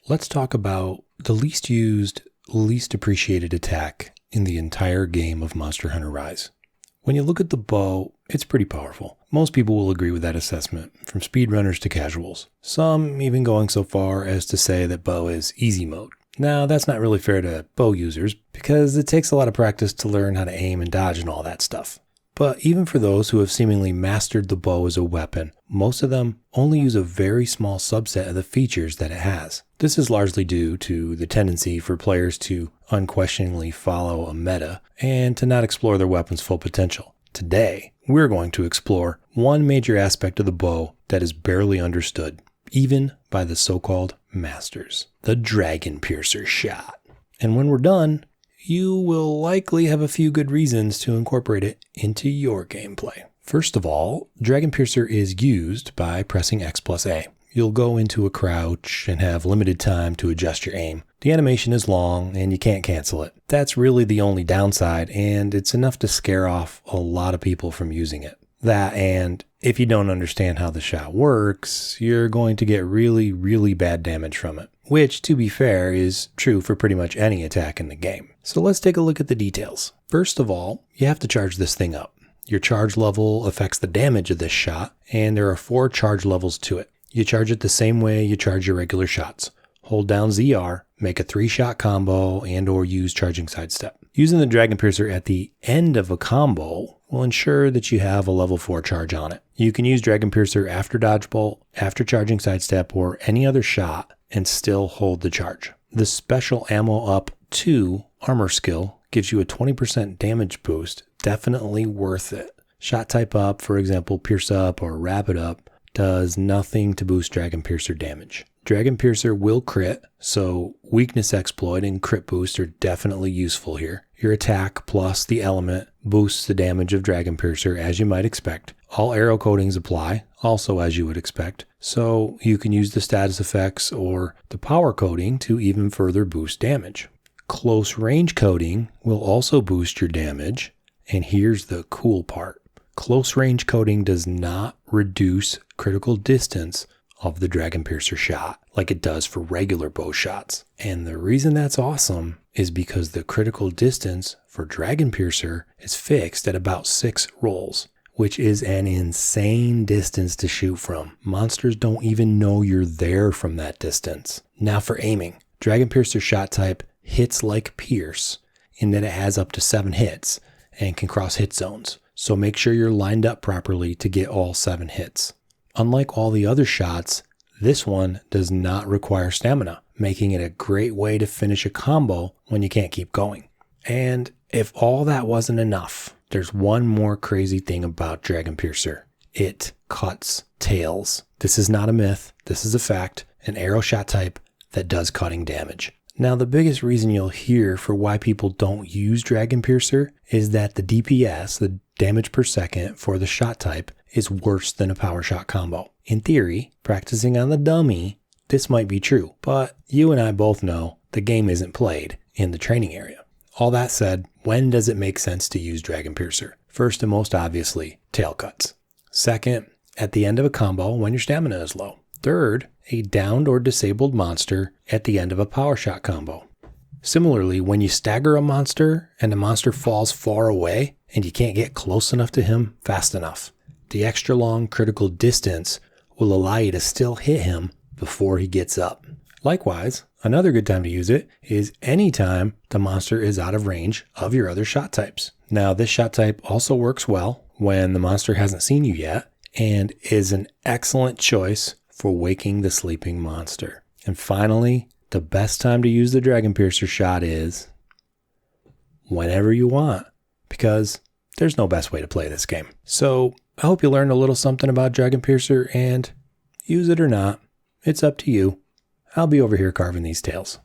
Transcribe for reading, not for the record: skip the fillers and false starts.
let's talk about the least used, least appreciated attack in the entire game of Monster Hunter Rise. When you look at the bow, it's pretty powerful. Most people will agree with that assessment, from speedrunners to casuals. Some even going so far as to say that bow is easy mode. Now, that's not really fair to bow users, because it takes a lot of practice to learn how to aim and dodge and all that stuff. But even for those who have seemingly mastered the bow as a weapon, most of them only use a very small subset of the features that it has. This is largely due to the tendency for players to unquestioningly follow a meta and to not explore their weapon's full potential. Today, we're going to explore one major aspect of the bow that is barely understood, even by the so-called masters: the Dragon Piercer shot. And when we're done, you will likely have a few good reasons to incorporate it into your gameplay. First of all, Dragon Piercer is used by pressing X+A. You'll go into a crouch and have limited time to adjust your aim. The animation is long and you can't cancel it. That's really the only downside, and it's enough to scare off a lot of people from using it. That, and if you don't understand how the shot works, you're going to get really bad damage from it, which, to be fair, is true for pretty much any attack in the game. So let's take a look at the details. First of all, you have to charge this thing up. Your charge level affects the damage of this shot, and there are 4 charge levels to it. You charge it the same way you charge your regular shots. Hold down ZR, make a 3-shot combo, and or use charging sidestep. Using the Dragon Piercer at the end of a combo will ensure that you have a level 4 charge on it. You can use Dragon Piercer after dodge bolt, after charging sidestep, or any other shot and still hold the charge. The special ammo up 2 armor skill gives you a 20% damage boost, definitely worth it. Shot type up, for example, Pierce up or Rapid up, does nothing to boost Dragon Piercer damage. Dragon Piercer will crit, so weakness exploit and crit boost are definitely useful here. Your attack plus the element boosts the damage of Dragon Piercer as you might expect. All arrow coatings apply, also as you would expect, so you can use the status effects or the power coating to even further boost damage. Close range coating will also boost your damage, and here's the cool part. Close range coating does not reduce critical distance of the Dragon Piercer shot like it does for regular bow shots. And the reason that's awesome is because the critical distance for Dragon Piercer is fixed at about 6 rolls, which is an insane distance to shoot from. Monsters don't even know you're there from that distance. Now for aiming, Dragon Piercer shot type hits like Pierce in that it has up to 7 hits and can cross hit zones. So make sure you're lined up properly to get all 7 hits. Unlike all the other shots, this one does not require stamina, making it a great way to finish a combo when you can't keep going. And if all that wasn't enough, there's one more crazy thing about Dragon Piercer. It cuts tails. This is not a myth. This is a fact, an arrow shot type that does cutting damage. Now, the biggest reason you'll hear for why people don't use Dragon Piercer is that the DPS, the damage per second for the shot type, is worse than a power shot combo. In theory, practicing on the dummy, this might be true, but you and I both know the game isn't played in the training area. All that said, when does it make sense to use Dragon Piercer? First and most obviously, tail cuts. Second, at the end of a combo when your stamina is low. Third, a downed or disabled monster at the end of a power shot combo. Similarly, when you stagger a monster and the monster falls far away and you can't get close enough to him fast enough, the extra long critical distance will allow you to still hit him before he gets up. Likewise, another good time to use it is anytime the monster is out of range of your other shot types. Now, this shot type also works well when the monster hasn't seen you yet and is an excellent choice for waking the sleeping monster. And finally, the best time to use the Dragon Piercer shot is whenever you want, because there's no best way to play this game. So I hope you learned a little something about Dragon Piercer, and use it or not, it's up to you. I'll be over here carving these tails.